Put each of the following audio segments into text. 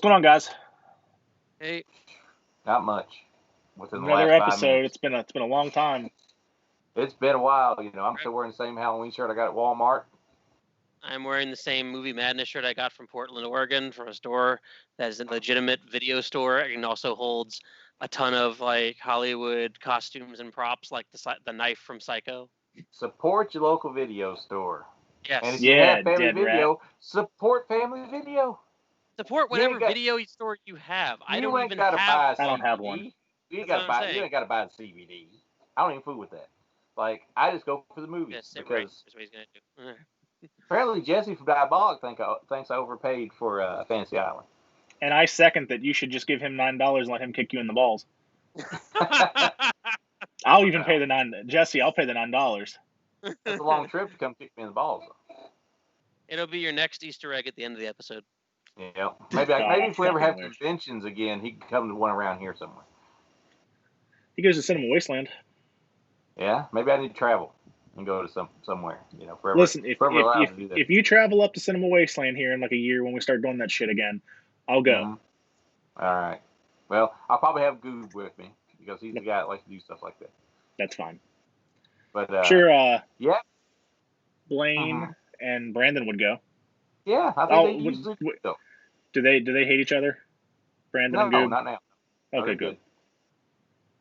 going on, guys? Hey, Not much within the Another last 5 episode. minutes. It's been a long time. It's been a while. I'm still wearing the same Halloween shirt I got at Walmart. I'm wearing the same Movie Madness shirt I got from Portland, Oregon, from a store that is a legitimate video store and also holds a ton of like Hollywood costumes and props, like the knife from Psycho. Support your local video store. Yes. And if Yeah, you have family dead video, support family video. Support whatever video store you have. I don't even have. Buy a I don't have CBD. one. You ain't That's gotta what I'm buy. You saying. ain't gotta buy the CBD. I don't even fool with that. Like I just go for the movies Yes, because right. That's what he's gonna do. apparently Jesse from Diabolic thinks I overpaid for Fantasy Island. And I second that you should just give him $9 and let him kick you in the balls. I'll even pay the $9. Jesse, I'll pay the $9. That's a long trip to come kick me in the balls. It'll be your next Easter egg at the end of the episode. Yeah, maybe if we ever have conventions again, he can come to one around here somewhere. He goes to Cinema Wasteland. Yeah, maybe I need to travel and go to somewhere. Forever. Listen, if you travel up to Cinema Wasteland here in like a year when we start doing that shit again, I'll go. Mm-hmm. All right. Well, I'll probably have Goob with me because he's the guy that likes to do stuff like that. That's fine. But sure. Yeah. Blaine and Brandon would go. Yeah, I think they usually go. Do they hate each other? Brandon and Goob? No, not now. Okay, good.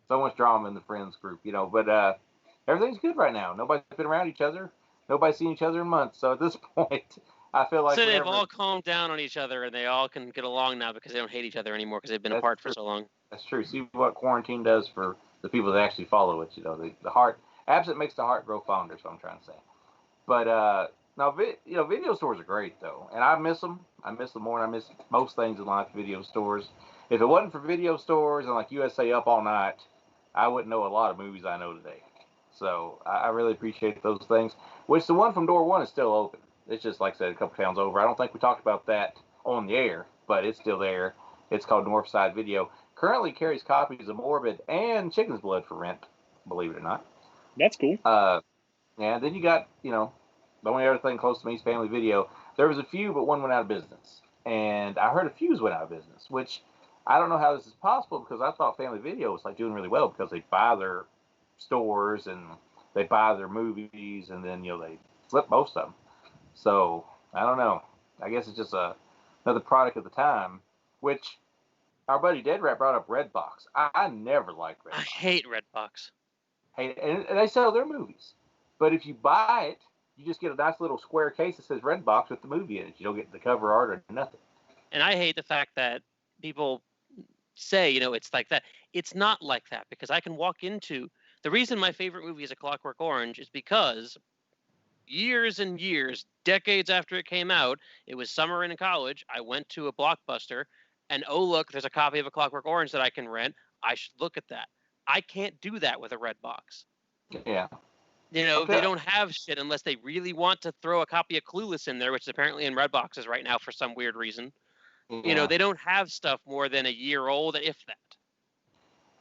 So much drama in the friends group, but everything's good right now. Nobody's been around each other. Nobody's seen each other in months. So at this point, I feel like they've all calmed down on each other and they all can get along now because they don't hate each other anymore because they've been apart for so long. That's true. See what quarantine does for the people that actually follow it. The heart, absent makes the heart grow fonder. Is what I'm trying to say. But now, video stores are great though, and I miss them. I miss them more than I miss most things in life. Video stores. If it wasn't for video stores and like USA Up All Night, I wouldn't know a lot of movies I know today. So I really appreciate those things. Which the one from Door One is still open. It's just like I said, a couple towns over. I don't think we talked about that on the air, but it's still there. It's called Northside Video. Currently carries copies of Morbid and Chicken's Blood for rent. Believe it or not. That's cool. Yeah. Then you got the only other thing close to me is Family Video. There was a few, but one went out of business, and I heard a few went out of business, which I don't know how this is possible because I thought Family Video was like doing really well because they buy their stores and they buy their movies and then they flip most of them. So I don't know. I guess it's just another product of the time, which our buddy Dead Rat brought up Redbox. I never liked Redbox. I hate Redbox. Hate it. And they sell their movies, but if you buy it, you just get a nice little square case that says Redbox with the movie in it. You don't get the cover art or nothing. And I hate the fact that people say, it's like that. It's not like that because I can walk into... The reason my favorite movie is A Clockwork Orange is because years and years, decades after it came out, it was summer in college, I went to a Blockbuster, and oh look, there's a copy of A Clockwork Orange that I can rent. I should look at that. I can't do that with a Redbox. Yeah. They don't have shit unless they really want to throw a copy of Clueless in there, which is apparently in Redboxes right now for some weird reason. Yeah. They don't have stuff more than a year old, if that.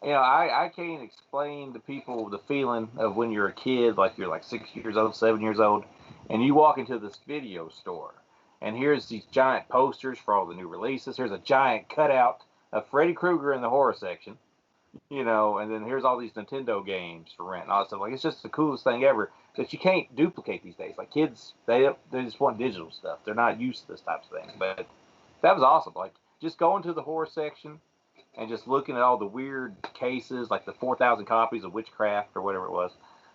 I can't explain to people the feeling of when you're a kid, like you're like 6 years old, 7 years old, and you walk into this video store, and here's these giant posters for all the new releases. Here's a giant cutout of Freddy Krueger in the horror section, and then here's all these Nintendo games for rent and all that stuff. Like, it's just the coolest thing ever that you can't duplicate these days. Like, kids, they just want digital stuff. They're not used to this type of thing. But that was awesome. Like, just going to the horror section and just looking at all the weird cases, like the 4,000 copies of Witchcraft or whatever it was,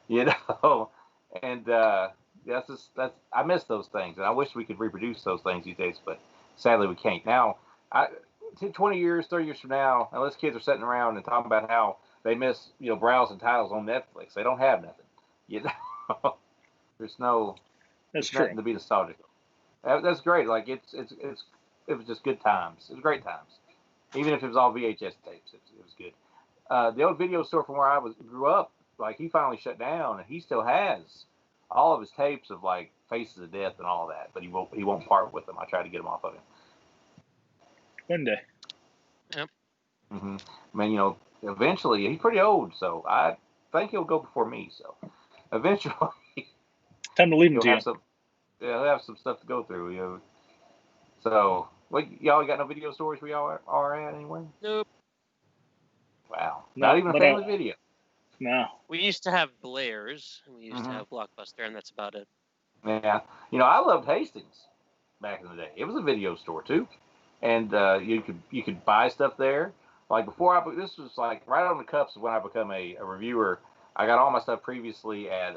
and I miss those things, and I wish we could reproduce those things these days, but sadly we can't. Now, 20 years, 30 years from now, unless kids are sitting around and talking about how they miss, browsing titles on Netflix, they don't have nothing. There's nothing to be nostalgic. That's great. Like it was just good times. It was great times. Even if it was all VHS tapes, it was good. The old video store from where I grew up, like he finally shut down, and he still has all of his tapes of like Faces of Death and all that, but he won't part with them. I tried to get them off of him. One day. Yep. I mean, eventually he's pretty old, so I think he'll go before me. So eventually, time to leave him to you. He'll have some stuff to go through. So What, y'all got no video stores where y'all are at anywhere? Nope. Wow. No, Not even a but family video. no. We used to have Blair's, and we used to Mhm. have Blockbuster, and that's about it. Yeah. You know, I loved Hastings back in the day. It was a video store too, and you could buy stuff there. Like before this was like right on the cups of when I become a reviewer. I got all my stuff previously at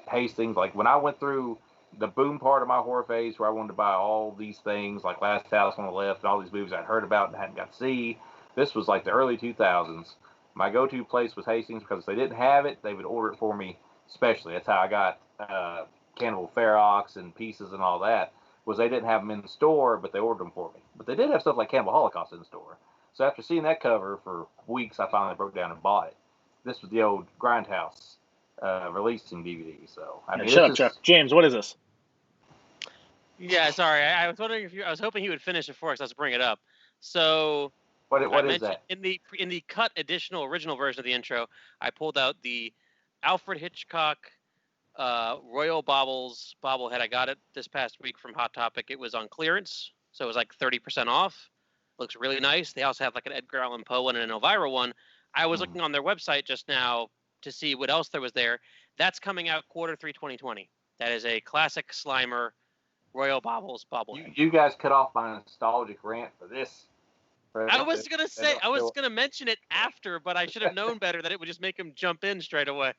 Hastings. Like when I went through the boom part of my horror phase, where I wanted to buy all these things, like Last House on the Left, and all these movies I'd heard about and hadn't got to see. This was like the early 2000s. My go-to place was Hastings because if they didn't have it, they would order it for me specially. That's how I got Cannibal Ferox and Pieces and all that. Was they didn't have them in the store, but they ordered them for me. But they did have stuff like Cannibal Holocaust in the store. So after seeing that cover for weeks, I finally broke down and bought it. This was the old Grindhouse releasing DVD. So I mean, Shut up, this Chuck. is James, what is this? Yeah, sorry. I was wondering I was hoping he would finish it for us. Let's bring it up. So what I is mentioned that? in the cut original version of the intro, I pulled out the Alfred Hitchcock Royal Baubles bobblehead. I got it this past week from Hot Topic. It was on clearance, so it was like 30% off. Looks really nice. They also have like an Edgar Allan Poe one and an Elvira one. I was looking on their website just now to see what else there was there. That's coming out Q3 2020. That is a classic Slimer Royal Baubles bobblehead. You guys cut off my nostalgic rant for this. I was gonna mention it after, but I should have known better that it would just make him jump in straight away.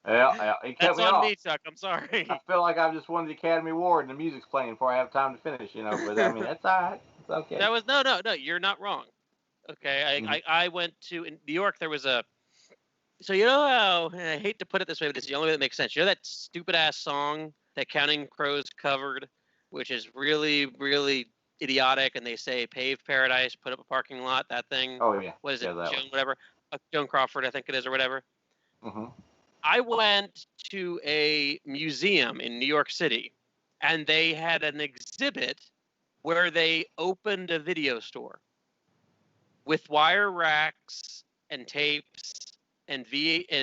Yeah, he cut That's me on off. me, Chuck. I'm sorry. I feel like I've just won the Academy Award and the music's playing before I have time to finish, you know. But I mean, that's all right. It's okay. That was no. You're not wrong. Okay, I went to in New York. There was a. So you know how I hate to put it this way, but it's the only way that makes sense. You know that stupid ass song that Counting Crows covered, which is really, really idiotic, and they say pave paradise, put up a parking lot. That thing. Oh yeah. What is it? Yeah, that Joan, one. whatever. Joan Crawford, I think it is, or whatever. Mm-hmm. I went to a museum in New York City, and they had an exhibit where they opened a video store with wire racks and tapes and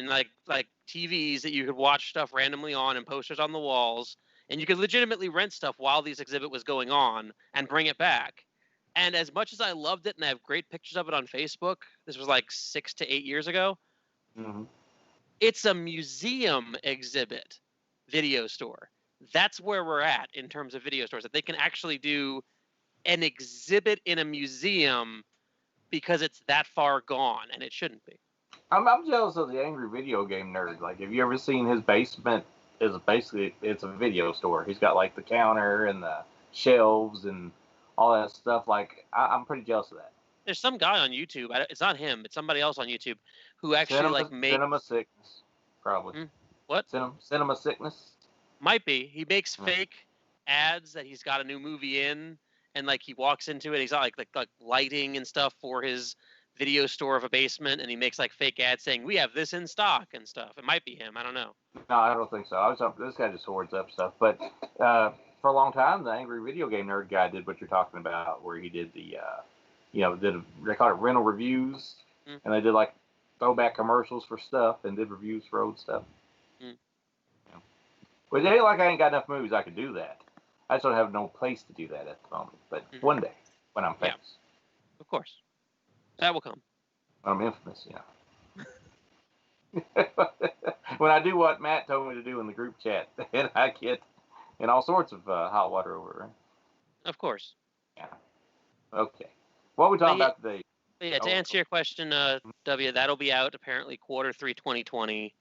like TVs that you could watch stuff randomly on and posters on the walls, and you could legitimately rent stuff while this exhibit was going on and bring it back. And as much as I loved it, and I have great pictures of it on Facebook, this was like 6 to 8 years ago. Mm-hmm. It's a museum exhibit video store. That's where we're at in terms of video stores, that they can actually do an exhibit in a museum because it's that far gone, and it shouldn't be. I'm jealous of the angry video game nerd. Like, have you ever seen his basement? It's a video store. He's got like the counter and the shelves and all that stuff. Like, I'm pretty jealous of that. There's some guy on YouTube. It's not him. It's somebody else on YouTube who actually makes Cinema Sickness, probably. What? Cinema Sickness. Might be. He makes fake ads that he's got a new movie in, and like he walks into it. He's got like lighting and stuff for his video store of a basement, and he makes like fake ads saying we have this in stock and stuff. It might be him. I don't know. No, I don't think so. This guy just hoards up stuff. But for a long time, the angry video game nerd guy did what you're talking about, where he did the they call it rental reviews, and they did like throwback commercials for stuff and did reviews for old stuff. But it ain't like I ain't got enough movies I could do that. I just don't have no place to do that at the moment. But one day, when I'm famous. Yeah. Of course. That will come. I'm infamous, when I do what Matt told me to do in the group chat, then I get in all sorts of hot water over it, right? Of course. Yeah. Okay. What are we talking about today? Yeah, to answer your question, W, that'll be out apparently Q3 2020.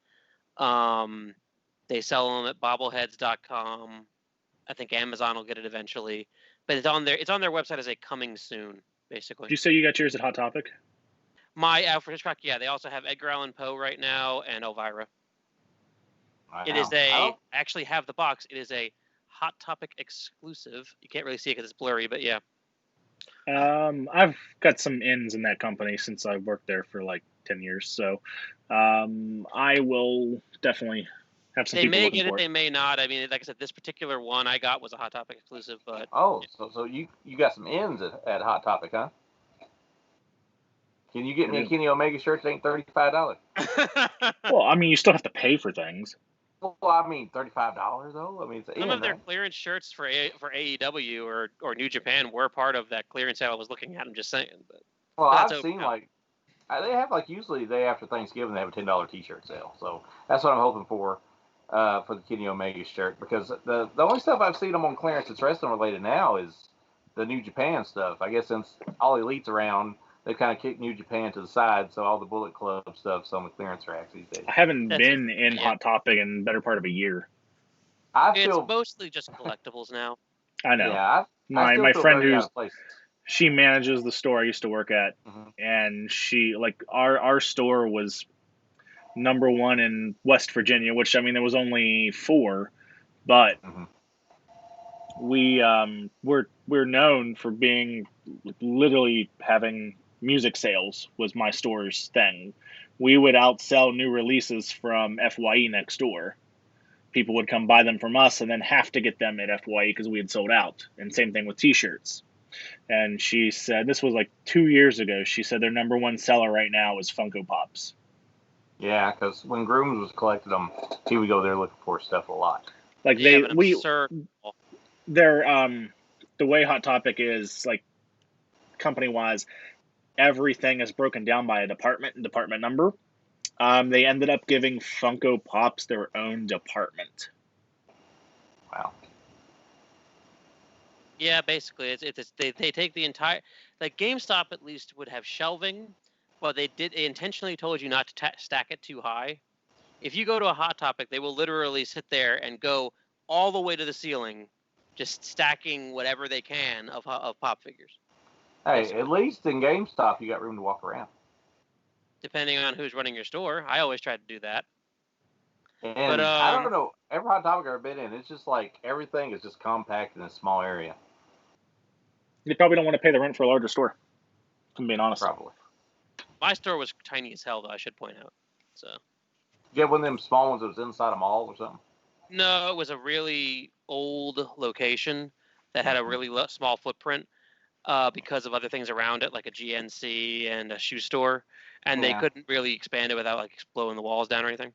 They sell them at bobbleheads.com. I think Amazon will get it eventually, but it's on their website as a coming soon, basically. Did you say you got yours at Hot Topic? My Alfred Hitchcock, yeah. They also have Edgar Allan Poe right now and Elvira. I actually have the box. It is a Hot Topic exclusive. You can't really see it because it's blurry, but yeah. I've got some ins in that company since I worked there for like 10 years, so I will definitely have some. They people may looking get it, for they may not. I mean, like I said, this particular one I got was a Hot Topic exclusive, but so you got some ins at Hot Topic, huh? Can you get me a Kenny Omega shirt that ain't $35? Well, I mean, you still have to pay for things. Well, I mean, $35 though. I mean, it's Some in, of their right? clearance shirts for AEW or New Japan were part of that clearance sale I was looking at. I'm just saying, but Well, that's I've over seen now. like they have like usually the day after Thanksgiving they have a $10 T-shirt sale. So that's what I'm hoping for the Kenny Omega shirt, because the only stuff I've seen them on clearance that's wrestling related now is the New Japan stuff. I guess since All Elite's around, they kind of kicked New Japan to the side, so all the Bullet Club stuff's on the clearance racks these days. I haven't That's been in yeah. Hot Topic in the better part of a year. I It's feel, mostly just collectibles now. I know. yeah, I still My feel friend very out who's of place. she manages the store I used to work at, Mm-hmm. and she like our store was number one in West Virginia, which I mean there was only four, but Mm-hmm. we're known for being literally having music sales was my store's thing. We would outsell new releases from FYE next door. People would come buy them from us and then have to get them at FYE because we had sold out. And same thing with T-shirts. And she said this was like 2 years ago. She said their number one seller right now is Funko Pops. Yeah, because when Grooms was collecting them, he would go there looking for stuff a lot. Like They have an absurd. they're the way Hot Topic is like company wise, everything is broken down by a department and department number. They ended up giving Funko Pops their own department. Wow. Yeah, basically, they take the entire, like GameStop at least would have shelving, but they intentionally told you not to stack it too high. If you go to a Hot Topic, they will literally sit there and go all the way to the ceiling, just stacking whatever they can of pop figures. Hey, Basically. at least in GameStop you got room to walk around. Depending on who's running your store, I always try to do that. And But I don't know, every Hot Topic I've ever been in, it's just like everything is just compact in a small area. They probably don't want to pay the rent for a larger store. If I'm being honest. Probably. my store was tiny as hell, though, I should point out. So. You have one of them small ones that was inside a mall or something? No, it was a really old location that had a really small footprint because of other things around it, like a GNC and a shoe store, and they couldn't really expand it without like blowing the walls down or anything.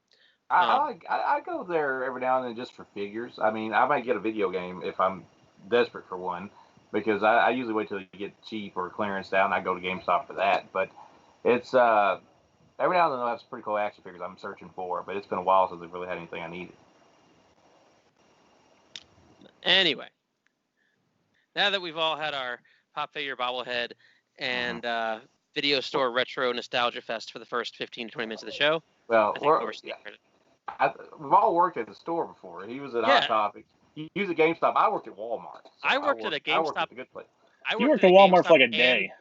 I go there every now and then just for figures. I mean, I might get a video game if I'm desperate for one, because I usually wait till you get cheap or clearance down. And I go to GameStop for that. But it's every now and then I have some pretty cool action figures I'm searching for. But it's been a while since they've really had anything I needed. Anyway, now that we've all had our pop figure bobblehead and video store retro nostalgia fest for the first 15 to 20 minutes of the show, Well, we've all worked at the store before. He was at Hot Topic. He was at GameStop. I worked at Walmart. So I worked at a GameStop. I worked at the good place. You worked at Walmart for like a day.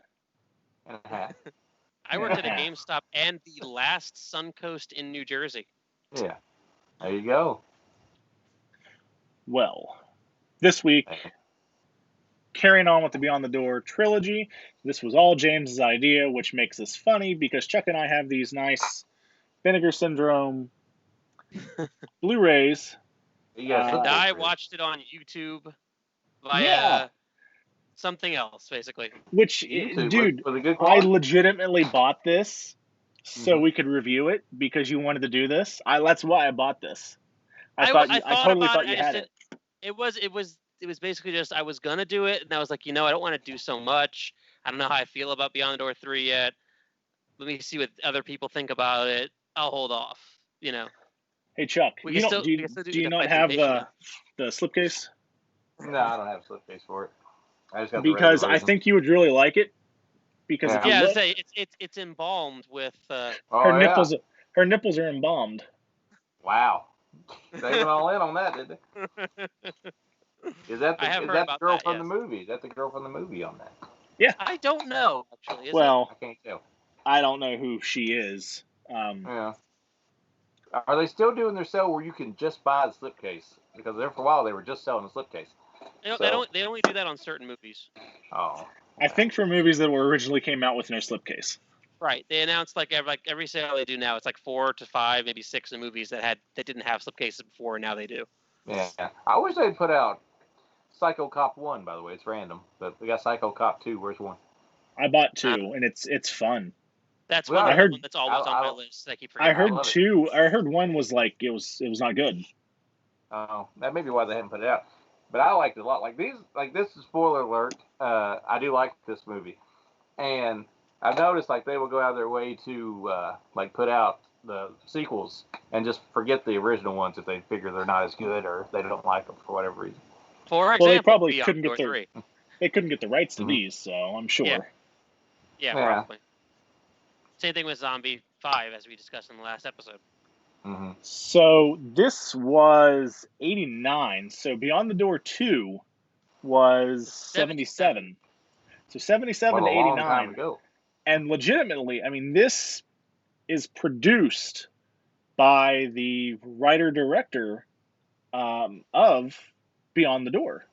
And a half. I worked at a GameStop and the last Suncoast in New Jersey. Yeah. There you go. Well, this week, carrying on with the Beyond the Door trilogy, this was all James's idea, which makes this funny because Chuck and I have these nice Vinegar Syndrome Blu-rays. And I watched it on YouTube via something else, basically. Which, YouTube, dude, with a good I legitimately bought this so we could review it because you wanted to do this. That's why I bought this. I totally thought you had it. It was basically just I was gonna do it, and I was like, I don't want to do so much. I don't know how I feel about Beyond the Door 3 yet. Let me see what other people think about it. I'll hold off. Hey Chuck, do you not have the slipcase? No, I don't have a slipcase for it. I just got because I think you would really like it. Because if you look, it's embalmed with her nipples. Her nipples are embalmed. Wow, they went all in on that, did they? Is that the girl from the movie? Is that the girl from the movie on that? Yeah. I don't know, actually. Well, I can't tell. I don't know who she is. Yeah. Are they still doing their sale where you can just buy the slipcase? Because there for a while they were just selling the slipcase. They only do that on certain movies. Oh. I think for movies that were originally came out with no slipcase. Right. They announced every sale they do now, it's like 4 to 5, maybe 6 of movies that didn't have slipcases before, and now they do. Yeah. I wish they'd put out Psycho Cop 1, by the way. It's random. But we got Psycho Cop 2. Where's 1? I bought 2, and it's fun. That's Well, one, I heard- one that's always on my list. I keep I forgetting. heard love it. two. I heard one was like it was not good. Oh, that may be why they haven't put it out. But I liked it a lot. Like this is spoiler alert. I do like this movie, and I've noticed like they will go out of their way to like put out the sequels and just forget the original ones if they figure they're not as good or they don't like them for whatever reason. For example, Well, they probably Beyond couldn't Door get 3. they couldn't get the rights to Mhm. these, so I'm sure. Yeah. Yeah. Probably. Same thing with Zombie 5, as we discussed in the last episode. Mm-hmm. So this was 89. So Beyond the Door 2 was 77. So 77 What to a long time 89. ago. And legitimately, I mean, this is produced by the writer-director of Beyond the Door.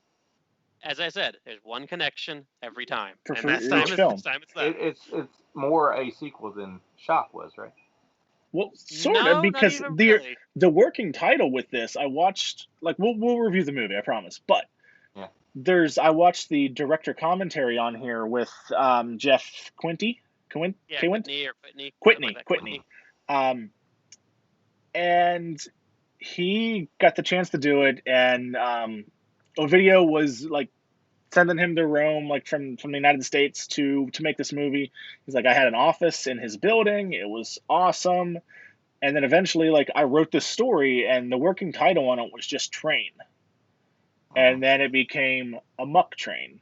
As I said, there's one connection every time, For and this each time, film. this time it's that. It's more a sequel than Shock was, right? Well, sort No, of, because not even really. the working title with this, I watched, like, we'll review the movie, I promise, but Yeah. I watched the director commentary on here with Jeff Quinty, Yeah, Quint? Whitney or Whitney. Quitney. And he got the chance to do it, and Ovidio was like sending him to Rome, like from the United States to make this movie. He's like, I had an office in his building. It was awesome. And then eventually, like, I wrote this story, and the working title on it was just Train. And then it became Amok Train.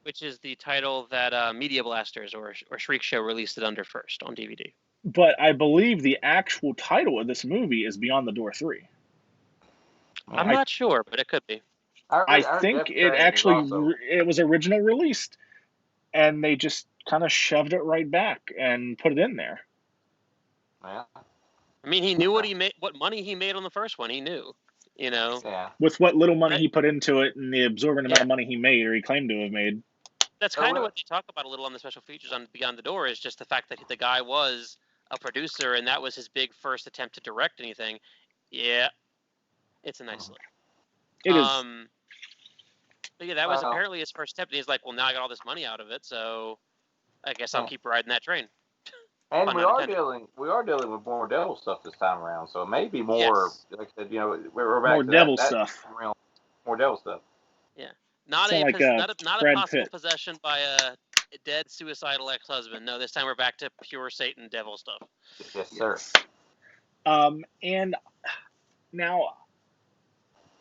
Which is the title that Media Blasters or Shriek Show released it under first on DVD. But I believe the actual title of this movie is Beyond the Door 3. I'm not sure, but it could be. I think it actually it was original released, and they just kind of shoved it right back and put it in there. Yeah. I mean, he knew what money he made on the first one. He knew, you know. Yeah. With what little money he put into it and the absorbent amount of money he made, or he claimed to have made. That's kind of what they talk about a little on the special features on Beyond the Door, is just the fact that the guy was a producer and that was his big first attempt to direct anything. Yeah, it's a nice look. It is. But yeah, that was apparently his first attempt. And he's like, well, now I got all this money out of it, so I guess I'll keep riding that train. And we are dealing with more devil stuff this time around, so it may be more, like I said, you know, we're back more to devil that stuff. realm, more devil stuff. Yeah, not Sound a Brad possible Pitt. possession by a dead suicidal ex-husband. No, this time we're back to pure Satan devil stuff. Yes, sir. And now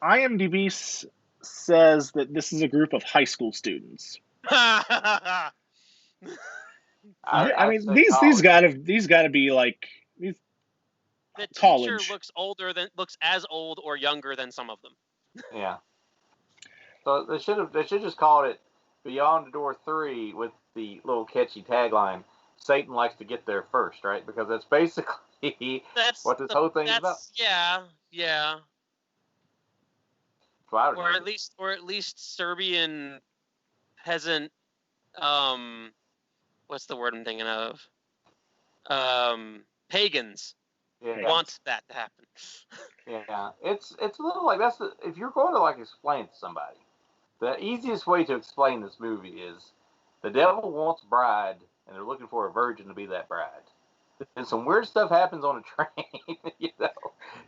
IMDb says that this is a group of high school students. I mean, these gotta be like these. The college. teacher looks as old or younger than some of them. Yeah. So they should just call it Beyond the Door 3 with the little catchy tagline, Satan likes to get there first, right? Because that's basically what this whole thing is about. Yeah. Well, or at least Serbian peasant, what's the word I'm thinking of? Pagans want that to happen. Yeah, it's a little like if you're going to like explain it to somebody, the easiest way to explain this movie is the devil wants a bride and they're looking for a virgin to be that bride. And some weird stuff happens on a train, you know.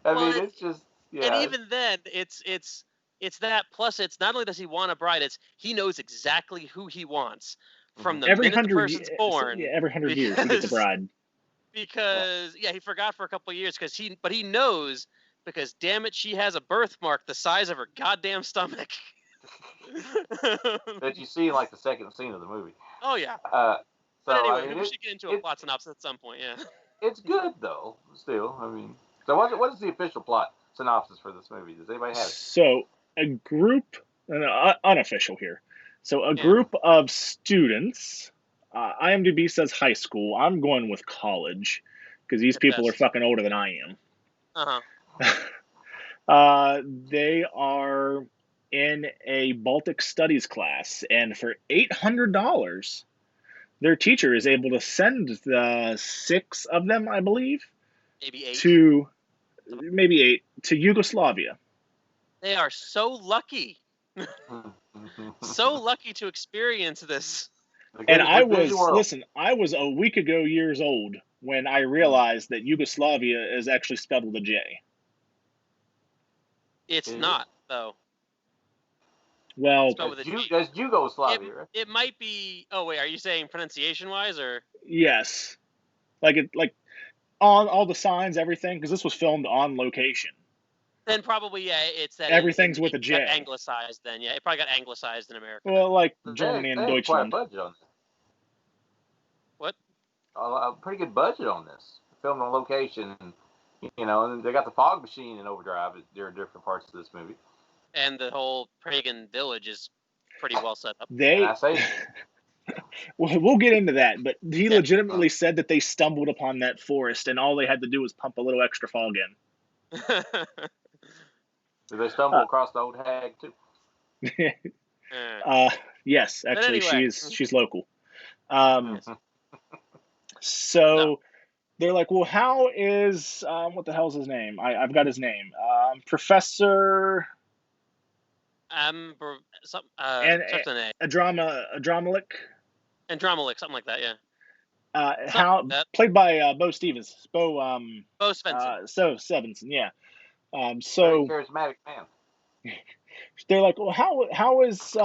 I mean, it's just And even then, it's that. Plus, it's not only does he want a bride, it's he knows exactly who he wants from the minute the person's born. Yeah, every 100 years he gets a bride. Because he forgot for a couple of years but he knows because damn it, she has a birthmark the size of her goddamn stomach. That you see in like the second scene of the movie. Oh yeah. But anyway, we should get into a plot synopsis at some point. Yeah. It's good though. Still, I mean, so what is the official plot synopsis for this movie? Does anybody have it? So a group, unofficial here. So a group of students. IMDb says high school. I'm going with college because these people are fucking older than I am. They are in a Baltic Studies class, and for $800, their teacher is able to send the 6 of them, I believe, maybe eight to Yugoslavia. They are so lucky. So lucky to experience this. And I Busy was, world. listen, I was a week ago years old when I realized that Yugoslavia is actually spelled with a J. It's Is it? not though. Well, Spelled with a G. That's Yugoslavia, right? It might be. Oh wait, are you saying pronunciation wise or? yes. Like on all the signs, everything, because this was filmed on location. Then probably yeah, it's that Everything's with a it got J. anglicized. Then yeah, it probably got anglicized in America. Well, like They Germany and have quite a Deutschland. budget on this. What? A pretty good budget on this. Filmed on location, and they got the fog machine in overdrive during different parts of this movie. And the whole pagan village is pretty well set up. And I They, say, we'll get into that, but he Yeah. legitimately said that they stumbled upon that forest and all they had to do was pump a little extra fog in. did they stumble across the old hag too? Yes, actually, anyway. she's local. Yes. So they're like, well, how is what the hell's his name? I've got his name, Professor Something A. Adramalik. Andromalik, something like that. Yeah. How like that. played by Bo Stevens, Bo Svensson. so Stevenson, yeah. Very So charismatic man. they're like, well, how is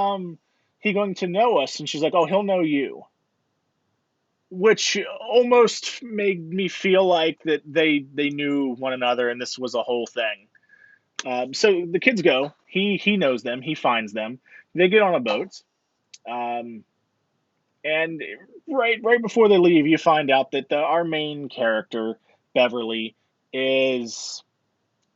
he going to know us? And she's like, oh, he'll know you. Which almost made me feel like that they knew one another and this was a whole thing. So the kids go. He knows them. He finds them. They get on a boat, and right before they leave, you find out that our main character Beverly is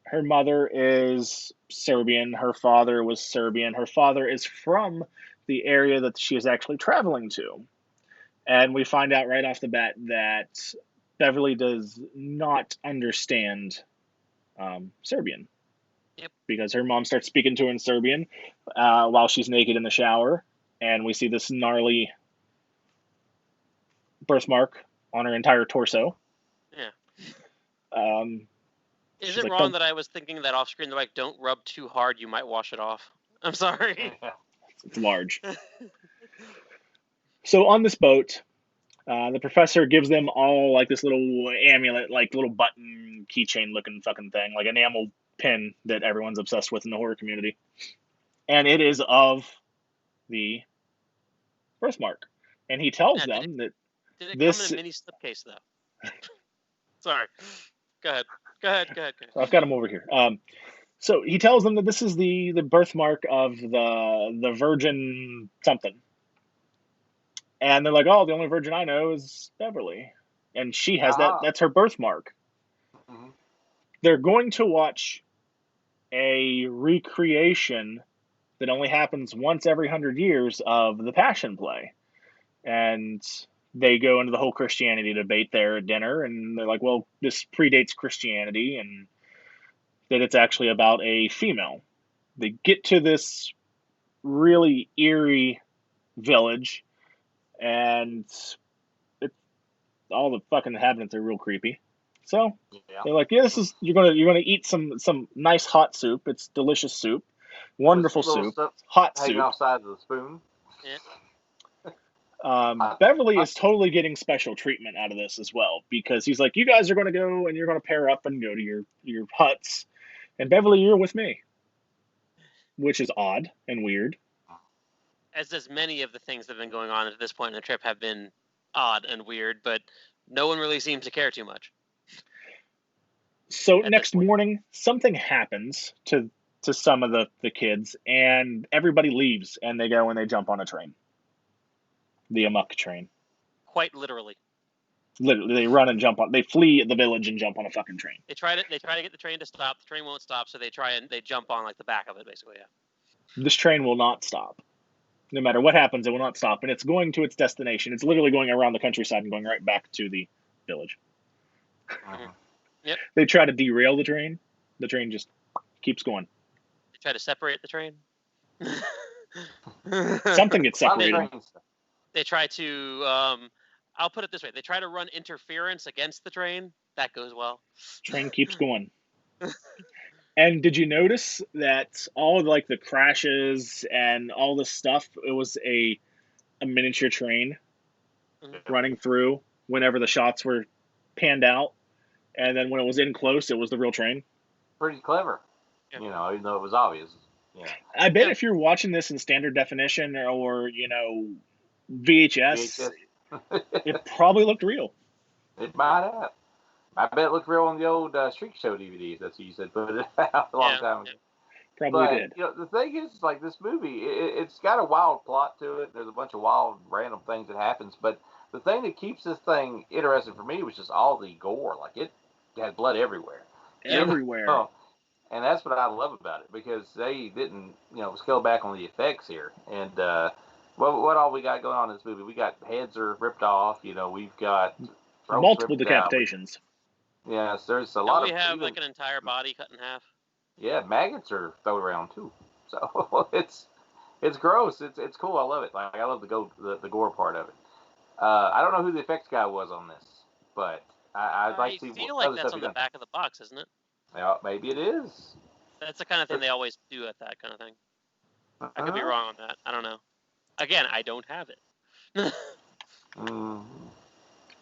her mother is Serbian. Her father was Serbian. Her father is from the area that she is actually traveling to. And we find out right off the bat that Beverly does not understand Serbian. Yep. Because her mom starts speaking to her in Serbian while she's naked in the shower. And we see this gnarly birthmark on her entire torso. Yeah. Is it like, wrong that I was thinking that off screen, they're like, don't rub too hard, you might wash it off? I'm sorry. It's large. So on this boat, the professor gives them all like this little amulet, like little button keychain looking fucking thing, like enamel pin that everyone's obsessed with in the horror community. And it is of the birthmark. And he tells them that Did it this. come in a mini slipcase though? Sorry. Go ahead. I've got him over here. So he tells them that this is the birthmark of the virgin something. And they're like, oh, the only virgin I know is Beverly. And she has that's her birthmark. Mm-hmm. They're going to watch a recreation that only happens once every 100 years of the Passion Play. And they go into the whole Christianity debate there at dinner, and they're like, well, this predates Christianity, and that it's actually about a female. They get to this really eerie village, and all the fucking inhabitants are real creepy. So they're like, yeah, you're gonna eat some nice hot soup. It's delicious soup, wonderful soup, hot hanging soup. off sides of the spoon. Yeah. Beverly is totally getting special treatment out of this as well, because he's like, you guys are going to go and you're going to pair up and go to your huts, and Beverly, you're with me, which is odd and weird. As does many of the things that have been going on at this point in the trip have been odd and weird, but no one really seems to care too much. So next morning, something happens to some of the kids, and everybody leaves, and they go and they jump on a train. The Amok Train. Quite literally. Literally, they run and jump on. They flee the village and jump on a fucking train. They try to get the train to stop. The train won't stop, so they jump on like the back of it, basically. Yeah. This train will not stop. No matter what happens, it will not stop, and it's going to its destination. It's literally going around the countryside and going right back to the village. Mm-hmm. Yep. They try to derail the train. The train just keeps going. They try to separate the train. Something gets separated. They try to, I'll put it this way. They try to run interference against the train. That goes well. Train keeps going. And did you notice that all of, like, the crashes and all the stuff, it was a miniature train running through whenever the shots were panned out, and then when it was in close, it was the real train. Pretty clever, Yeah. even though it was obvious. I bet if you're watching this in standard definition or VHS, VHS. it probably looked real. It might have. I bet it looked real on the old Shriek Show DVDs. That's what you said, put it out a long time ago. Probably But, did. the thing is, like, this movie, it's got a wild plot to it. There's a bunch of wild, random things that happens. But the thing that keeps this thing interesting for me was just all the gore. Like, it had blood everywhere. Everywhere. And that's what I love about it, because they didn't, scale back on the effects here. And what all we got going on in this movie? We got heads are ripped off. We've got multiple ripped decapitations. Yes, there's a Don't lot we of. have like an entire body cut in half? Yeah, maggots are thrown around too. So it's gross. It's cool. I love it. Like, I love the gore part of it. I don't know who the effects guy was on this, but I'd like to see. I feel like that's on the back of the box, isn't it? Yeah, maybe it is. That's the kind of thing they always do at that kind of thing. I could be wrong on that. I don't know. Again, I don't have it.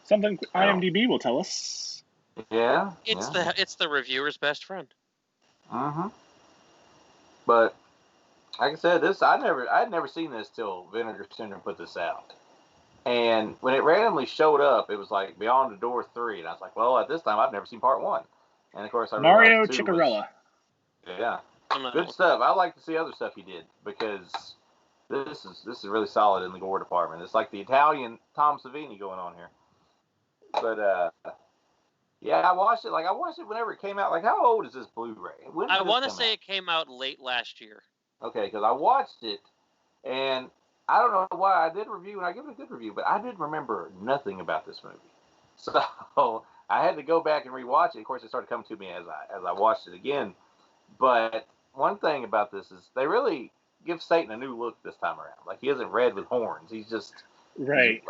Something IMDb will tell us. Yeah. It's the reviewer's best friend. But like I said, I'd never seen this till Vinegar Syndrome put this out. And when it randomly showed up, it was like Beyond the Door 3, and I was like, well, at this time I've never seen part 1. And of course I Mario realized Ciccarella. Yeah. Good stuff. I like to see other stuff he did, because this is really solid in the gore department. It's like the Italian Tom Savini going on here. But yeah, I watched it. Like, I watched it whenever it came out. Like, how old is this Blu-ray? I want to say it came out late last year. Okay, because I watched it, and I don't know why I did a review, and I give it a good review, but I didn't remember nothing about this movie. So I had to go back and rewatch it. Of course, it started coming to me as I watched it again. But one thing about this is they really give Satan a new look this time around. Like, he isn't red with horns. He's just right.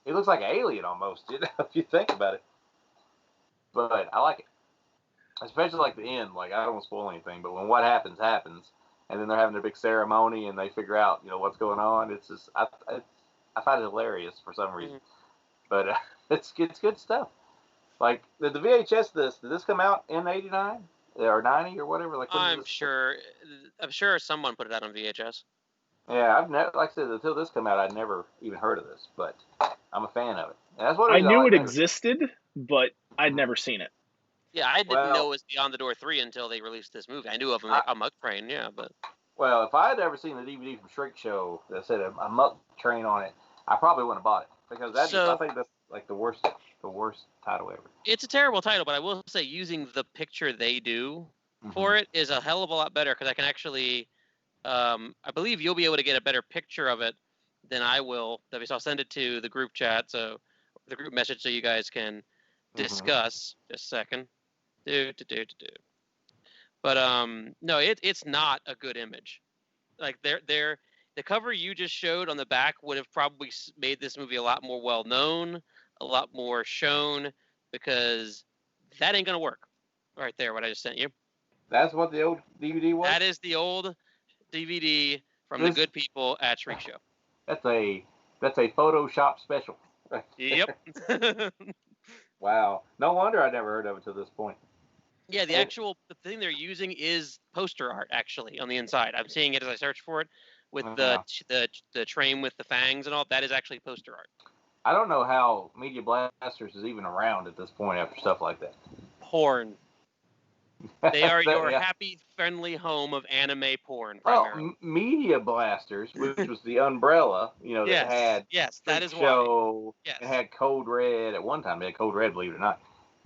He looks like an alien almost, if you think about it. But I like it, especially like the end. Like, I don't want to spoil anything, but when what happens, and then they're having their big ceremony and they figure out, what's going on. It's just I find it hilarious for some reason. But it's good stuff. Like, did the VHS did this come out in '89 or '90 or whatever? Like, I'm sure someone put it out on VHS. Yeah, I've never, like I said, until this came out, I'd never even heard of this, but I'm a fan of it. And that's what I knew it existed, but I'd never seen it. Yeah, I didn't know it was Beyond the Door 3 until they released this movie. I knew of Amok Train, yeah, but. Well, if I had ever seen the DVD from Shriek Show that said a Amok Train on it, I probably wouldn't have bought it, because I think that's like the worst title ever. It's a terrible title, but I will say using the picture they do for it is a hell of a lot better, because I can actually, I believe you'll be able to get a better picture of it than I will. So I'll send it to the group chat, so the group message, so you guys can discuss. Just a second. But no, it's not a good image. Like, the cover you just showed on the back would have probably made this movie a lot more well known, a lot more shown, because that ain't gonna work. Right there, what I just sent you. That's what the old DVD was. That is the old DVD from the good people at Shriek Show. That's a Photoshop special. Yep. Wow. No wonder I never heard of it to this point. Yeah, the thing they're using is poster art, actually, on the inside. I'm seeing it as I search for it, with the train with the fangs and all. That is actually poster art. I don't know how Media Blasters is even around at this point after stuff like that. Porn. They are your happy, friendly home of anime porn, primarily. Well, Media Blasters, which was the umbrella, that had that is Show, why. Yes. It had Code Red. At one time, they had Code Red, believe it or not.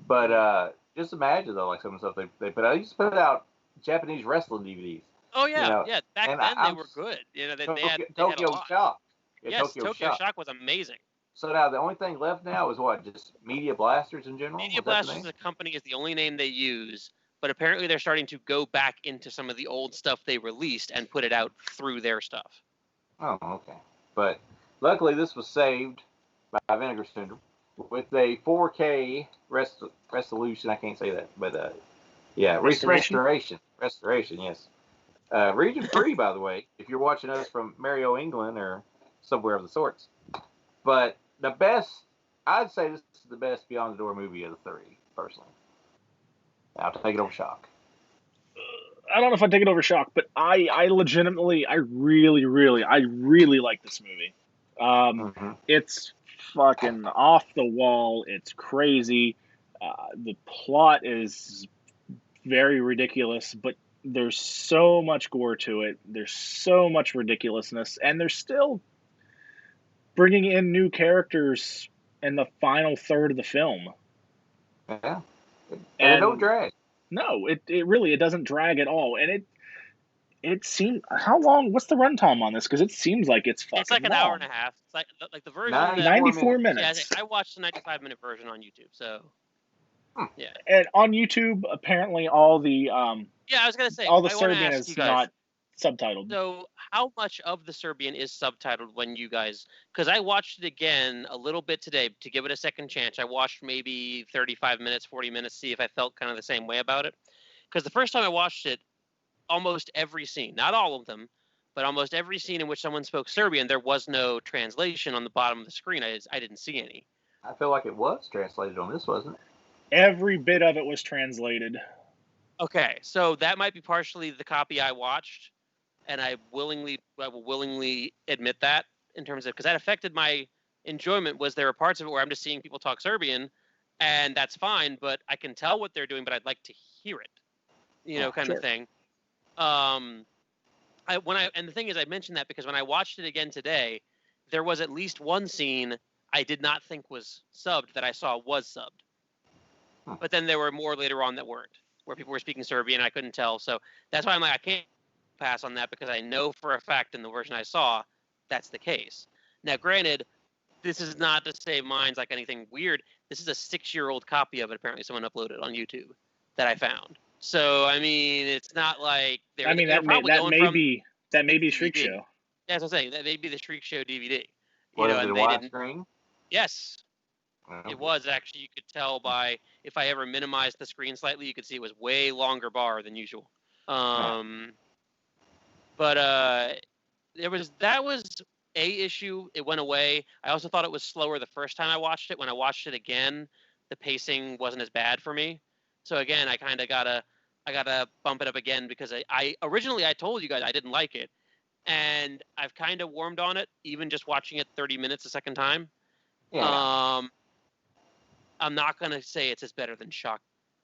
But just imagine, though, like some of the stuff they put out. They used to put out Japanese wrestling DVDs. Oh, yeah. Yeah, back then they were good. They had a lot. Shock. Yeah, yes, Tokyo Shock was amazing. So now the only thing left now is what? Just Media Blasters in general? Media Blasters as a company is the only name they use, but apparently they're starting to go back into some of the old stuff they released and put it out through their stuff. Oh, okay. But luckily this was saved by Vinegar Syndrome with a 4K resolution. I can't say that, but yeah, restoration, yes. Region free, by the way, if you're watching us from Mario, England, or somewhere of the sorts. But the best. I'd say this is the best Beyond the Door movie of the three, personally. I'll take it over Shock. I don't know if I take it over Shock, but I legitimately, I really like this movie. Mm-hmm. It's fucking off the wall. It's crazy. The plot is very ridiculous, but there's so much gore to it. There's so much ridiculousness, and they're still bringing in new characters in the final third of the film. Yeah, and it don't drag. No, it doesn't drag at all, and it seems, how long? What's the runtime on this? Because it seems like it's fucking It's like an long. hour and a half. It's like the version 94 minutes. minutes. Yeah, I watched the 95-minute version on YouTube. So yeah. And on YouTube, apparently all the Yeah, I was gonna say all the I want to Serbian ask you is guys. not subtitled. So how much of the Serbian is subtitled when you guys? Because I watched it again a little bit today to give it a second chance. I watched maybe 35 minutes, 40 minutes, see if I felt kind of the same way about it. Because the first time I watched it, almost every scene, not all of them, but almost every scene in which someone spoke Serbian, there was no translation on the bottom of the screen. I didn't see any. I feel like it was translated on this, wasn't it? Every bit of it was translated. Okay, so that might be partially the copy I watched, and I will willingly admit that in terms of, because that affected my enjoyment. Was there were parts of it where I'm just seeing people talk Serbian, and that's fine, but I can tell what they're doing, but I'd like to hear it, kind of thing. And the thing is, I mentioned that because when I watched it again today, there was at least one scene I did not think was subbed that I saw was subbed. But then there were more later on that weren't, where people were speaking Serbian, I couldn't tell. So that's why I'm like, I can't pass on that, because I know for a fact in the version I saw, that's the case. Now, granted, this is not to say mine's like anything weird. This is a 6-year-old copy of it. Apparently someone uploaded on YouTube that I found. So, I mean, it's not like they're. I mean, that may be Shriek Show. Yeah, that's what I'm saying. That may be the Shriek Show DVD. Was it a widescreen? Yes. Okay. It was actually. You could tell by, if I ever minimized the screen slightly, you could see it was way longer bar than usual. But that was a issue. It went away. I also thought it was slower the first time I watched it. When I watched it again, the pacing wasn't as bad for me. So again, I kind of gotta bump it up again, because I originally I told you guys I didn't like it, and I've kind of warmed on it, even just watching it 30 minutes a second time. Yeah. I'm not gonna say it's better than Shock.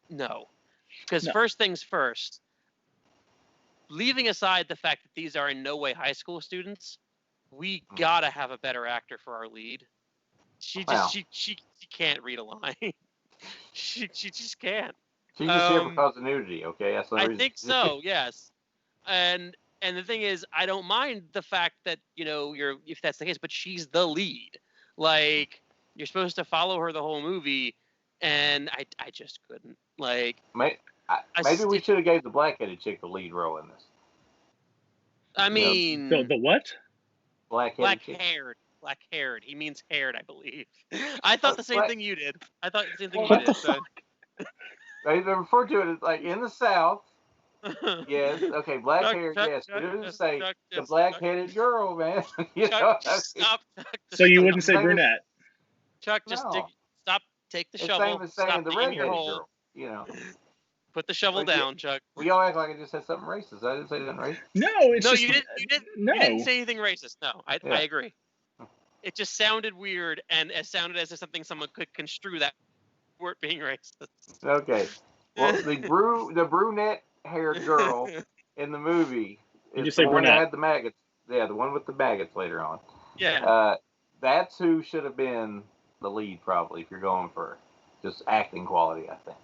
No, because first things first. Leaving aside the fact that these are in no way high school students, we gotta have a better actor for our lead. She can't read a line. she just can't. She's just here because of nudity, okay? That's the reason. I think so, yes. And the thing is, I don't mind the fact that, if that's the case, but she's the lead. Like, you're supposed to follow her the whole movie, and I just couldn't. Like, maybe we should have gave the black-headed chick the lead role in this. I mean, the what? Black-haired. Black-haired. He means haired, I believe. I thought the same thing you did. What the fuck? They refer to it as, like, in the South. Yes, okay, black hair, yes. But it would say the black-headed girl, man. Stop. So you wouldn't say brunette? Chuck, just stop. Take the shovel. Stop the digging your hole. hole. Put the shovel down, Chuck. We all act like I just said something racist. I didn't say nothing racist. No, you didn't. You didn't say anything racist. No, I agree. It just sounded weird, and it sounded as if something someone could construe that weren't being racist. Okay. Well, the brunette-haired girl in the movie is the one that had the maggots. Yeah, the one with the maggots later on. Yeah. That's who should have been the lead, probably, if you're going for just acting quality, I think.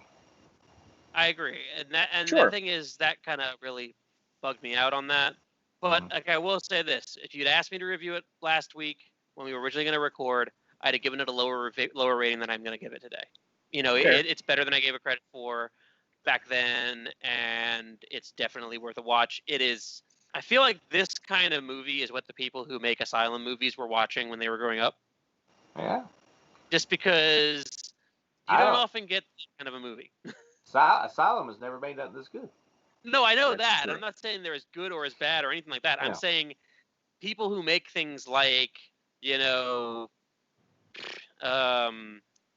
I agree, and the thing is, that kind of really bugged me out on that. But I will say this: if you'd asked me to review it last week when we were originally going to record, I'd have given it a lower rating than I'm going to give it today. It's better than I gave it credit for back then, and it's definitely worth a watch. It is. I feel like this kind of movie is what the people who make asylum movies were watching when they were growing up. Yeah. Just because you don't often get that kind of a movie. Asylum has never made nothing this good. No, I know that. True. I'm not saying they're as good or as bad or anything like that. Yeah. I'm saying people who make things like,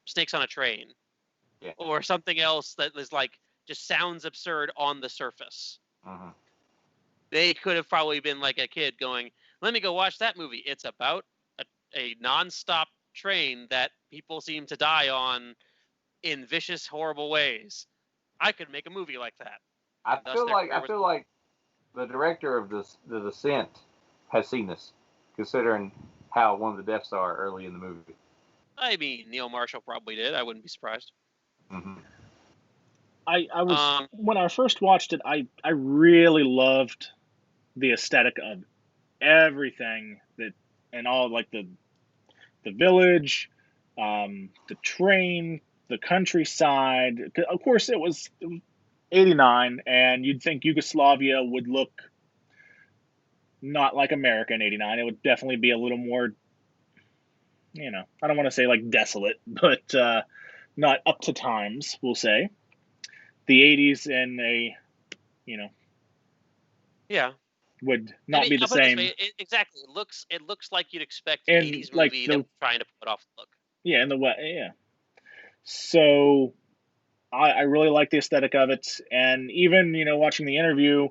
Snakes on a Train, Yeah. or something else that is like just sounds absurd on the surface. Mm-hmm. They could have probably been like a kid going, "Let me go watch that movie. It's about a non-stop train that people seem to die on in vicious, horrible ways. I could make a movie like that." I And thus feel their like career was. the director of The Descent has seen this, considering how one of the deaths are early in the movie. I mean, Neil Marshall probably did. I wouldn't be surprised. Mm-hmm. I was when I first watched it, I really loved the aesthetic of everything that and all like the village, the train, the countryside. Of course, it was 89, and you'd think Yugoslavia would look not like America in 89. It would definitely be a little more, I don't want to say like desolate, but not up to times, we'll say. The 80s in a, you know, Yeah. would I not mean, be the I'll put it this same. way. Exactly. It looks like you'd expect an And 80s like movie that the, was trying to put off the look. yeah, in the way, yeah. So I really like the aesthetic of it. And even, watching the interview,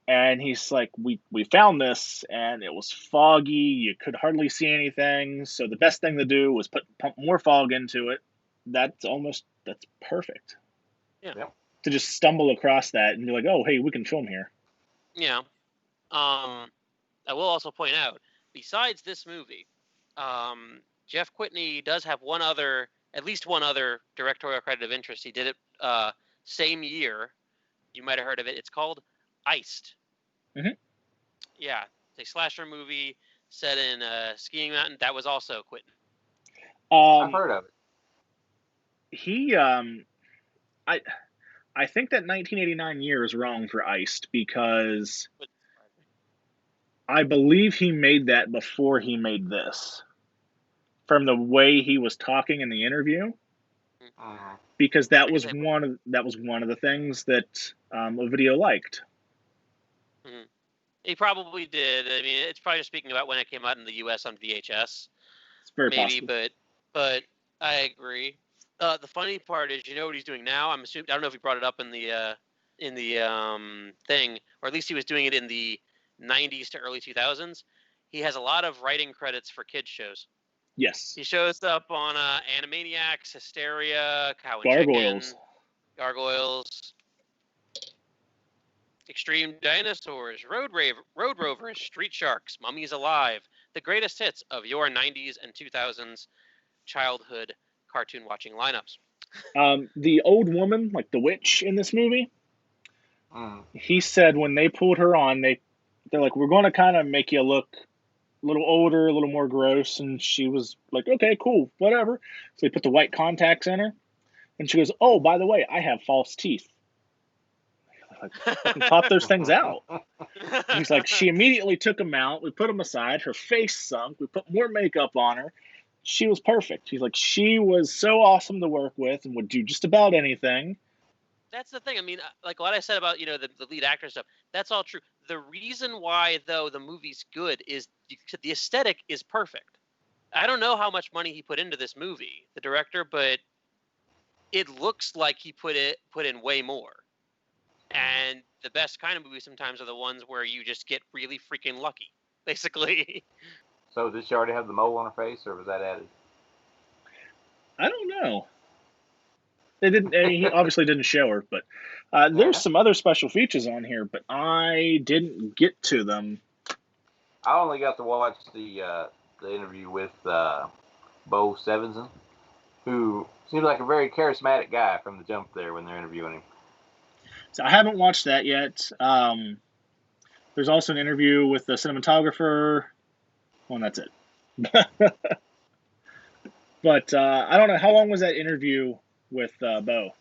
and he's like, we found this, and it was foggy. You could hardly see anything. So the best thing to do was pump more fog into it. That's perfect. Yeah. Yep. To just stumble across that and be like, oh, hey, we can film here. Yeah. I will also point out, besides this movie, Jeff Whitney does have at least one other directorial credit of interest. He did it same year. You might have heard of it. It's called Iced. Mm-hmm. Yeah, it's a slasher movie set in a skiing mountain. That was also Whitney. I've heard of it. He, I think that 1989 year is wrong for Iced because I believe he made that before he made this. From the way he was talking in the interview, Mm-hmm. because that was Because one of the things that Ovidio liked. mm-hmm. He probably did. I mean, it's probably just speaking about when it came out in the U.S. on VHS, It's very maybe. possible. But I agree. The funny part is, you know what he's doing now. I'm assuming. I don't know if he brought it up in the thing, or at least he was doing it in the 90s to early 2000s. He has a lot of writing credits for kids shows. Yes. He shows up on Animaniacs, Hysteria, Cow and Gargoyles. Chicken, Gargoyles, Extreme Dinosaurs, Road Rovers, Street Sharks, Mummies Alive, the greatest hits of your 90s and 2000s childhood cartoon watching lineups. The old woman, like the witch in this movie, Mm-hmm. he said when they pulled her on, they're like, we're going to kind of make you look a little older, a little more gross, and she was like, okay, cool, whatever. So they put the white contacts in her, and she goes, oh, by the way, I have false teeth. Like, fucking pop those things out. And he's like, she immediately took them out. We put them aside. Her face sunk. We put more makeup on her. She was perfect. He's like, she was so awesome to work with and would do just about anything. That's the thing. I mean, like what I said about the lead actor stuff. That's all true. The reason why though the movie's good is the aesthetic is perfect. I don't know how much money he put into this movie, the director, but it looks like he put in way more. And the best kind of movies sometimes are the ones where you just get really freaking lucky, basically. So did she already have the mole on her face, or was that added? I don't know. They didn't. He obviously didn't show her, but there's Yeah. some other special features on here, but I didn't get to them. I only got to watch the interview with Bo Stevenson, who seems like a very charismatic guy from the jump there when they're interviewing him. So I haven't watched that yet. There's also an interview with the cinematographer. Well, that's it. But I don't know. How long was that interview with Bo?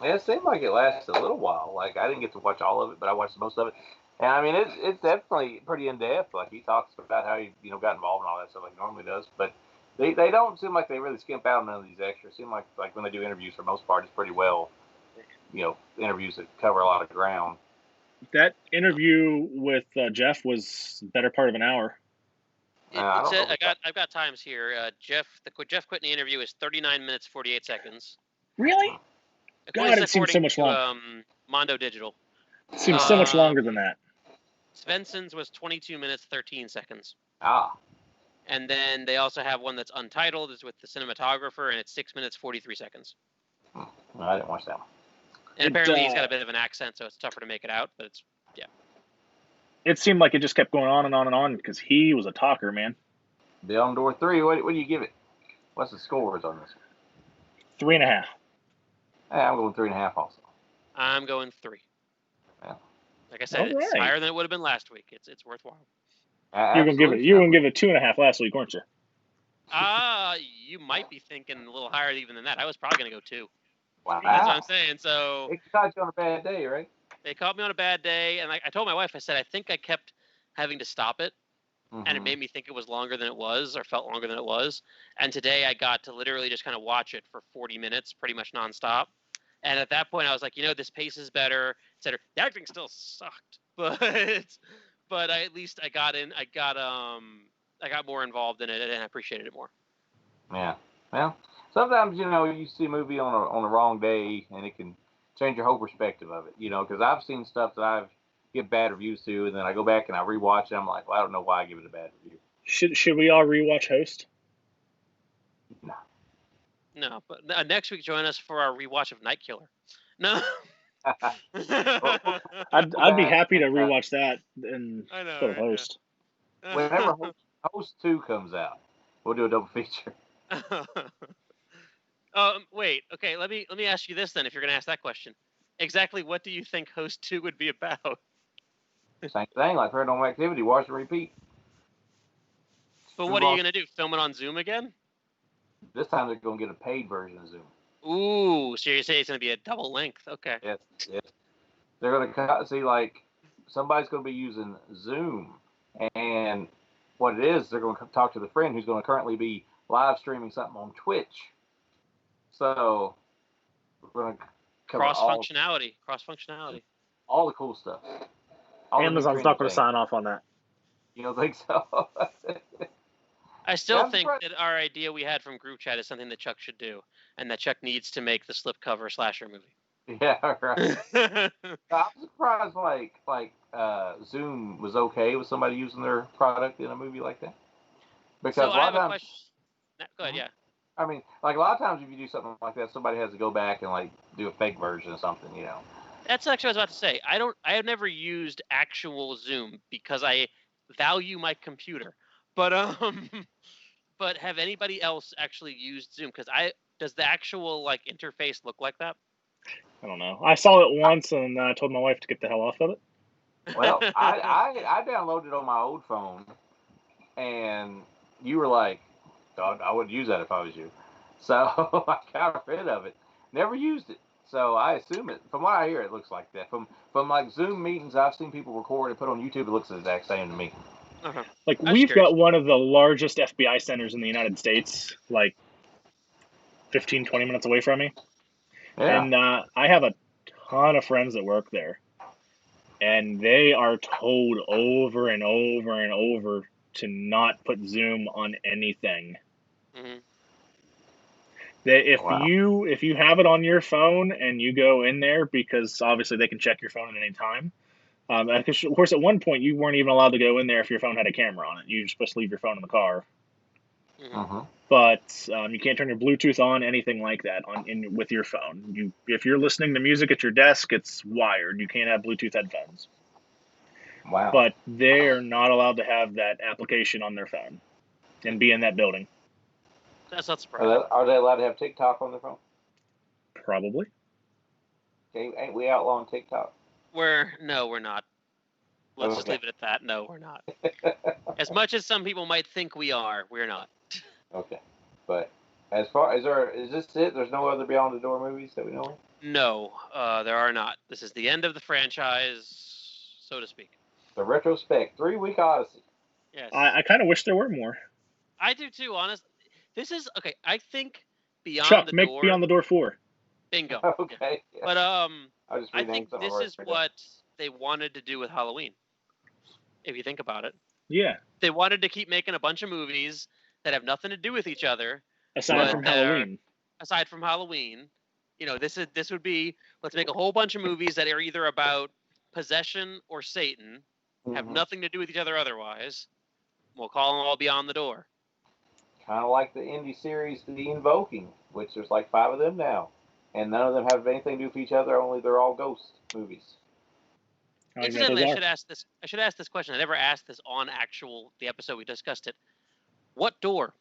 Yeah, it seemed like it lasted a little while. Like I didn't get to watch all of it, but I watched most of it. And I mean, it's definitely pretty in depth. Like he talks about how he got involved in all that stuff like he normally does. But they don't seem like they really skimp out on none of these extras. Seem like when they do interviews for most part, it's pretty well, interviews that cover a lot of ground. That interview with Jeff was better part of an hour. I don't know. I've got times here. Jeff quit in the interview is 39 minutes 48 seconds. Really? God, it seems so much longer. Mondo Digital. It seems so much longer than that. Svenson's was 22 minutes 13 seconds. Ah. And then they also have one that's untitled. It's with the cinematographer, and it's 6 minutes 43 seconds. No, I didn't watch that one. And apparently he's got a bit of an accent, so it's tougher to make it out. But yeah. It seemed like it just kept going on and on and on because he was a talker, man. Beyond Door 3. What do you give it? What's the scores on this? 3.5. Hey, I'm going 3.5 also. I'm going 3. Yeah. Like I said, it's higher than it would have been last week. It's worthwhile. You were gonna give it 2.5 last week, weren't you? You might be thinking a little higher even than that. I was probably gonna go 2. Wow. That's what I'm saying. So it caught you on a bad day, right? They caught me on a bad day, and I told my wife, I said, I think I kept having to stop it, and it made me think it was longer than it was, or felt longer than it was. And today I got to literally just kind of watch it for 40 minutes, pretty much nonstop. And at that point, I was like, this pace is better, etc. The acting still sucked, but at least I got more involved in it, and I appreciated it more. Yeah. Well, sometimes you see a movie on the wrong day, and it can change your whole perspective of it. Because I've seen stuff that I've give bad reviews to, and then I go back and I rewatch it. I'm like, well, I don't know why I give it a bad review. Should we all rewatch Host? No. No, but next week join us for our rewatch of Night Killer. No. I'd be happy to rewatch that instead of Host. Yeah. Whenever Host 2 comes out, we'll do a double feature. Wait. Okay. Let me ask you this then. If you're going to ask that question, exactly what do you think Host 2 would be about? Same thing, like Paranormal Activity, watch and repeat. But what are you going to do? Film it on Zoom again? This time they're going to get a paid version of Zoom. Ooh, so you say it's going to be a double length? Okay. Yes. They're going to see, like, somebody's going to be using Zoom, and what it is, they're going to talk to the friend who's going to currently be live streaming something on Twitch. So we're going to cover cross functionality. All the cool stuff. Amazon's not going to sign off on that. You don't think so? I still think that our idea we had from group chat is something that Chuck should do, and that Chuck needs to make the slipcover slasher movie. Yeah, right. I'm surprised, like Zoom was okay with somebody using their product in a movie like that. Because so I have a question. Go ahead, yeah. I mean, like a lot of times if you do something like that, somebody has to go back and like do a fake version of something, That's actually what I was about to say. I have never used actual Zoom because I value my computer. But have anybody else actually used Zoom? Because does the actual interface look like that? I don't know. I saw it once and I told my wife to get the hell off of it. Well, I downloaded it on my old phone, and you were like, God, I wouldn't use that if I was you. So I got rid of it. Never used it. So I assume it. From what I hear, it looks like that. From like Zoom meetings I've seen people record and put on YouTube, it looks the exact same to me. Like we've got one of the largest FBI centers in the United States, like 15, 20 minutes away from me. Yeah. And I have a ton of friends that work there. And they are told over and over and over to not put Zoom on anything. Mm-hmm. If you have it on your phone and you go in there, because obviously they can check your phone at any time. Of course, at one point you weren't even allowed to go in there if your phone had a camera on it. You were supposed to leave your phone in the car. Mm-hmm. But you can't turn your Bluetooth on, anything like that, with your phone. If you're listening to music at your desk, it's wired. You can't have Bluetooth headphones. Wow. But they're not allowed to have that application on their phone and be in that building. That's not surprising. Are they allowed to have TikTok on their phone? Probably. Okay, ain't we outlawing TikTok? We're not. Let's just leave it at that. No, we're not. As much as some people might think we are, we're not. Okay. But as far as is this it? There's no other Beyond the Door movies that we know of? No, there are not. This is the end of the franchise, so to speak. The retrospect, 3-week odyssey. Yes. I kind of wish there were more. I do too, honestly. This is okay. I think Beyond Chuck, the make Door. Beyond the Door 4. Bingo. Okay. Yeah. But I think this is what they wanted to do with Halloween. If you think about it. Yeah. They wanted to keep making a bunch of movies that have nothing to do with each other, Aside but from that are, Halloween. aside from Halloween. This would be, let's make a whole bunch of movies that are either about possession or Satan, have nothing to do with each other otherwise. We'll call them all Beyond the Door. Kind of like the indie series The Invoking, which there's like 5 of them now, and none of them have anything to do with each other. Only they're all ghost movies. Incidentally, I should ask this question. I never asked this on the episode we discussed it. What door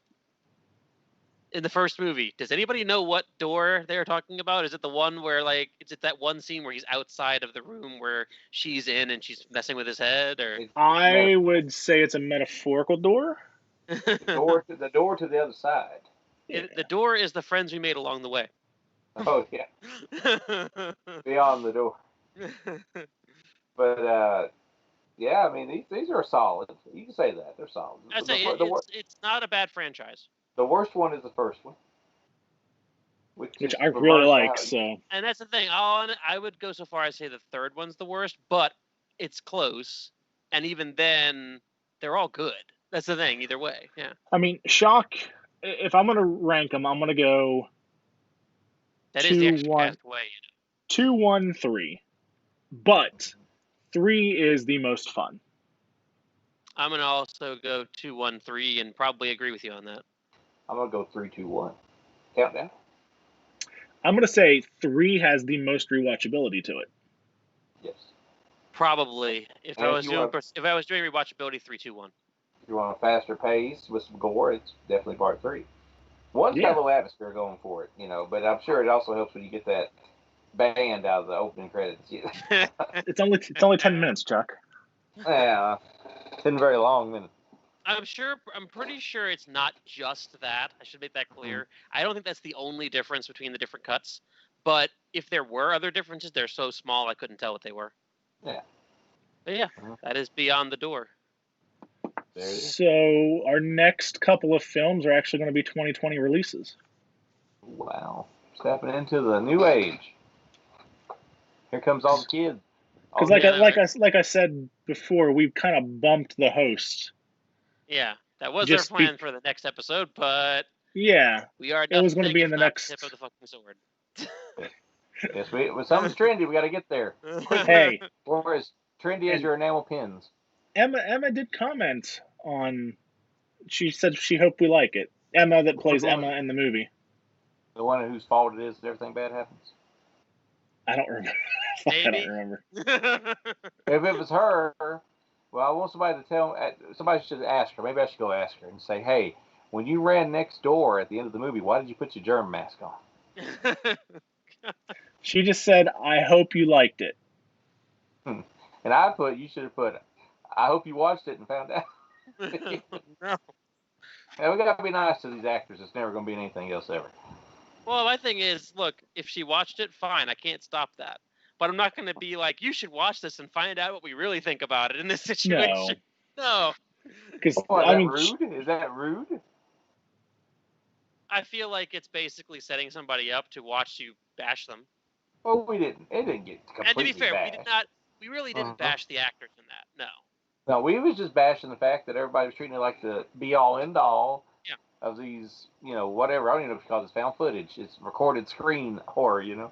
in the first movie? Does anybody know what door they're talking about? Is it the one where is it that one scene where he's outside of the room where she's in and she's messing with his head? Or I would say it's a metaphorical door. The door to the other side. The door is the friends we made along the way. Oh yeah, Beyond the Door. But yeah, I mean these are solid. You can say that they're solid. I'd say it's not a bad franchise. The worst one is the first one, which I really like. So, and that's the thing. I would go so far as to say the third one's the worst, but it's close. And even then, they're all good. That's the thing. Either way, yeah. I mean, Shock. If I'm gonna rank them, I'm gonna go. That is the Exorcast way. 2, 1, 3, but 3 is the most fun. I'm gonna also go 2, 1, 3, and probably agree with you on that. I'm gonna go 3, 2, 1. Countdown. I'm gonna say 3 has the most rewatchability to it. Yes. Probably. If I was doing rewatchability, 3, 2, 1. If you want a faster pace with some gore, it's definitely part 3. One's got a little atmosphere going for it, but I'm sure it also helps when you get that band out of the opening credits. It's only 10 minutes, Chuck. Yeah, it isn't very long then. I'm pretty sure it's not just that. I should make that clear. I don't think that's the only difference between the different cuts. But if there were other differences, they're so small I couldn't tell what they were. Yeah. But yeah, that is Beyond the Door. So our next couple of films are actually going to be 2020 releases. Wow. Stepping into the new age. Here comes all the kids. Because like I said before, we've kind of bumped the host. Yeah, that was our plan for the next episode, but yeah, we are. It was going to be in the next tip of the fucking sword. Yes, when something's trendy, we got to get there. Hey, or as trendy as your enamel pins. Emma did comment on. She said she hoped we like it. Emma that plays Emma in the movie. The one whose fault it is that everything bad happens. I don't remember. I don't remember. If it was her, well, I want somebody to tell. Somebody should ask her. Maybe I should go ask her and say, "Hey, when you ran next door at the end of the movie, why did you put your germ mask on?" She just said, "I hope you liked it." And you should have put, "I hope you watched it and found out." No. Yeah, we gotta be nice to these actors. It's never gonna be anything else ever. Well, my thing is, look, if she watched it, fine. I can't stop that. But I'm not going to be like, you should watch this and find out what we really think about it in this situation. No. Because rude? Is that rude? I feel like it's basically setting somebody up to watch you bash them. Well, we didn't. It didn't get completely And to be fair, bashed. we really didn't bash the actors in that. No. No, we was just bashing the fact that everybody was treating it like the be-all, end-all of these, whatever. I don't even know if you call this found footage. It's recorded screen horror, Yeah.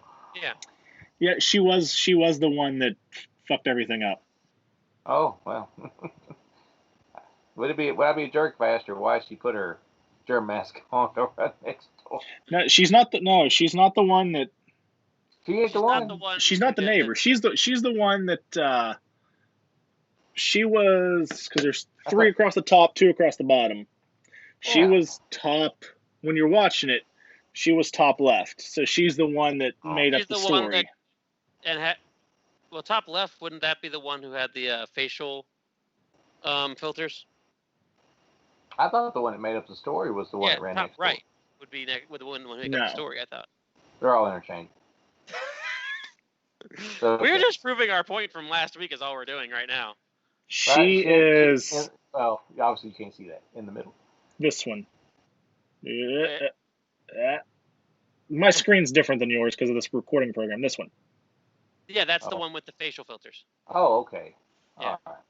Yeah, she was the one that fucked everything up. Oh, well. Would I be a jerk if I asked her why she put her germ mask on right next door? No, she's not the one that. She ain't the one. She's not the neighbor. She's the one that. She was, because there's 3 across the top, 2 across the bottom. She was top when you're watching it. She was top left, so she's the one that made up the story. Top left, wouldn't that be the one who had the facial filters? I thought the one that made up the story was the one that ran next door. Right. Would be with the one who made up the story, I thought. They're all interchangeable. We're just proving our point from last week is all we're doing right now. She is... Well, obviously you can't see that in the middle. This one. My screen's different than yours because of this recording program. This one. Yeah, that's the one with the facial filters. Oh, okay. Yeah. All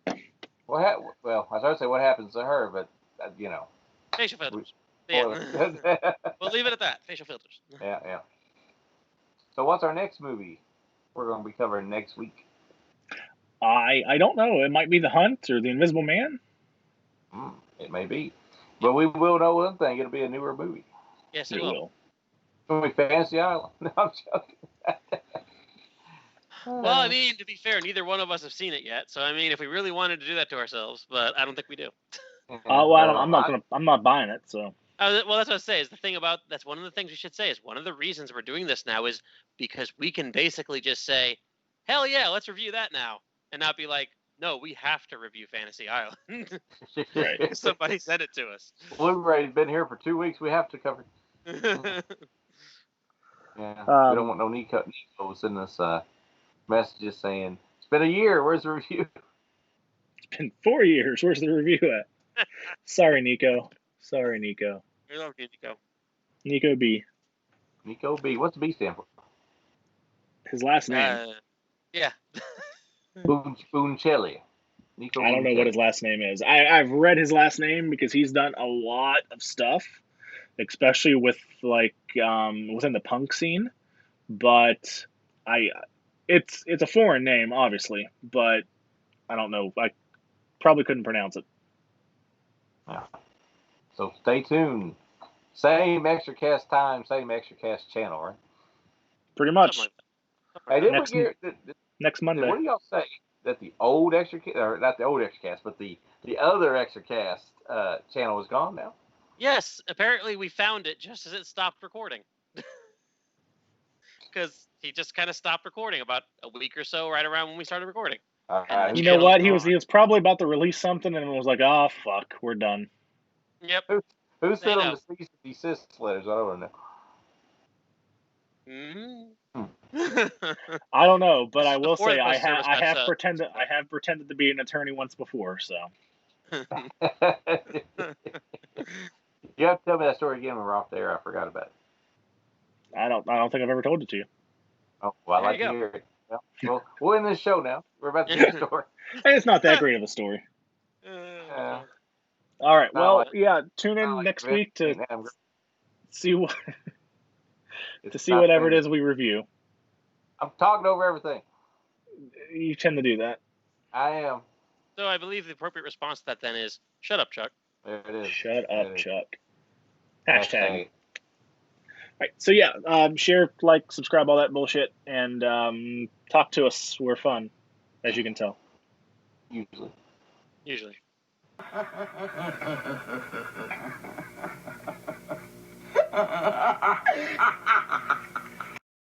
right. Well, I was going to say what happens to her, but you know. Facial filters. Spoiler. Yeah. We'll leave it at that. Facial filters. Yeah. So what's our next movie we're going to be covering next week? I don't know. It might be The Hunt or The Invisible Man. It may be. But we will know one thing. It'll be a newer movie. Yes, It it will. will. It'll be Fantasy Island. No, I'm joking. Well, I mean, to be fair, neither one of us have seen it yet. So, I mean, if we really wanted to do that to ourselves, but I don't think we do. Well, I'm not buying it. So. Well, that's what I say. Is the thing about that's one of the things we should say is one of the reasons we're doing this now is because we can basically just say, "Hell yeah, let's review that now," and not be like, "No, we have to review Fantasy Island." Right. Somebody said it to us. Blu-ray's been here for 2 weeks. We have to cover. Yeah, we don't want no Nico sending us messages saying it's been a year. Where's the review? It's been 4 years. Where's the review at? Sorry, Nico. We love you, Nico. Nico B. Nico B. What's the B stand for? His last name. Yeah. Booncelli. Nico. I don't know what his last name is. I've read his last name because he's done a lot of stuff, especially with like within the punk scene. But it's a foreign name, obviously, but I don't know. I probably couldn't pronounce it. Yeah. So stay tuned. Same Extracast time, same Extracast channel, right? Pretty much. Like Hey, didn't next Monday. What do y'all say that the old Extracast, or not the old Extracast, but the other Extracast channel is gone now? Yes, apparently we found it just as it stopped recording. Because he just kind of stopped recording about a week or so, right around when we started recording. You know what? He was probably about to release something and was like, "Oh fuck, we're done." Yep. Who sent him the cease and desist letters? I don't know. I don't know, but I will Before say the I postal service have got pretended to be an attorney once before. So You have to tell me that story again when we're off the air. I forgot about it. I don't think I've ever told it to you. Oh, well, I'd like to hear it. Yeah. Well, we're in this show now. We're about to do the story. It's not that great of a story. All right. Well, yeah. Tune in next week to see what whatever it is we review. I'm talking over everything. You tend to do that. I am. So I believe the appropriate response to that then is, "Shut up, Chuck." There it is. Shut up, Chuck. Hashtag. All right. So yeah, share, like, subscribe, all that bullshit, and talk to us. We're fun, as you can tell. Usually.